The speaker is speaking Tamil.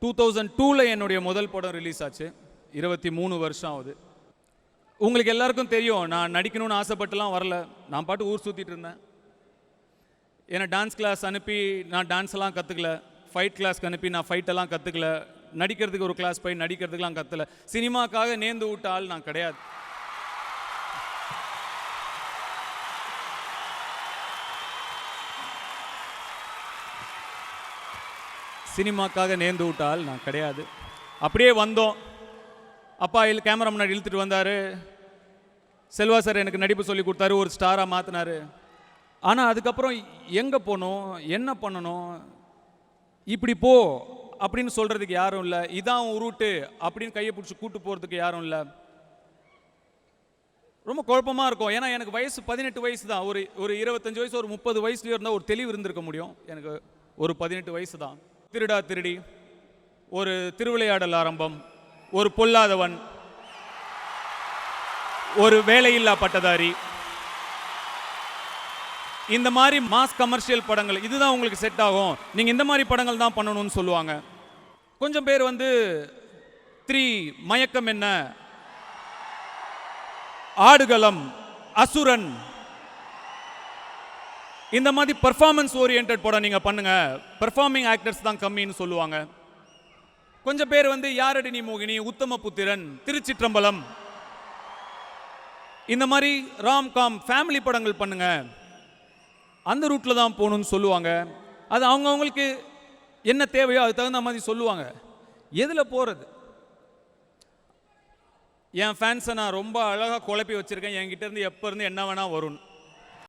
2002 என்னுடைய முதல் படம் ரிலீஸ் ஆச்சு. 23 வருஷம் ஆகுது. உங்களுக்கு எல்லாருக்கும் தெரியும், நான் நடிக்கணும்னு ஆசைப்பட்டுலாம் வரல. நான் பாட்டு ஊர் சுற்றிட்டு இருந்தேன். என்னை டான்ஸ் கிளாஸ் அனுப்பி நான் டான்ஸ்லாம் கற்றுக்கல. ஃபைட் கிளாஸ்க்கு அனுப்பி நான் ஃபைட்டெல்லாம் கற்றுக்கல. நடிக்கிறதுக்கு ஒரு கிளாஸ் போய் நடிக்கிறதுக்கெலாம் கற்றுல. சினிமாக்காக நேர்ந்து விட்ட ஆள் நான் கிடையாது. சினிமாக்காக நேர்ந்து விட்ட ஆள் நான் கிடையாது. அப்படியே வந்தோம். அப்பா கேமரா முன்னாடி இழுத்துட்டு வந்தார். செல்வா சார் எனக்கு நடிப்பு சொல்லி கொடுத்தாரு, ஒரு ஸ்டாராக மாற்றினார். ஆனால் அதுக்கப்புறம் எங்கே போகணும், என்ன பண்ணணும், இப்படி போ அப்படின்னு சொல்கிறதுக்கு யாரும் இல்லை. இதான் ரூட்டு அப்படின்னு கையை பிடிச்சி கூட்டு போகிறதுக்கு யாரும் இல்லை. ரொம்ப குழப்பமாக இருக்கும். ஏன்னா எனக்கு வயசு 18 வயசு தான். ஒரு 25 வயசு, ஒரு 30 வயசுலேயே இருந்தால் ஒரு தெளிவு இருந்திருக்க முடியும். எனக்கு ஒரு 18 வயசு தான். திருடா திருடி, ஒரு திருவிளையாடல் ஆரம்பம், ஒரு பொல்லாதவன், ஒரு வேலையில்லா பட்டதாரி, இந்த மாதிரி மாஸ் கமர்ஷியல் படங்கள் இதுதான் உங்களுக்கு செட் ஆகும், நீங்கள் இந்த மாதிரி படங்கள் தான் பண்ணணும்னு சொல்லுவாங்க. கொஞ்சம் பேர் 3 மயக்கம் என்ன, ஆடுகளம், அசுரன், இந்த மாதிரி பர்ஃபார்மன்ஸ் ஓரியன்ட் படம் நீங்கள் பண்ணுங்க, பர்ஃபார்மிங் ஆக்டர்ஸ் தான் கம்மின்னு சொல்லுவாங்க. கொஞ்சம் பேர் யாரடி நீ மோகினி, உத்தம புத்திரன், திருச்சிற்றம்பலம், இந்த மாதிரி ராம்காம் ஃபேமிலி படங்கள் பண்ணுங்க, அந்த ரூட்டில் தான் போகணும்னு சொல்லுவாங்க. அது அவங்கவுங்களுக்கு என்ன தேவையோ அது தகுந்த மாதிரி சொல்லுவாங்க. எதில் போகிறது? என் ஃபேன்ஸை நான் ரொம்ப அழகாக குழப்பி வச்சுருக்கேன். என்கிட்ட இருந்து எப்போ இருந்து என்ன வேணால் வரும்னு.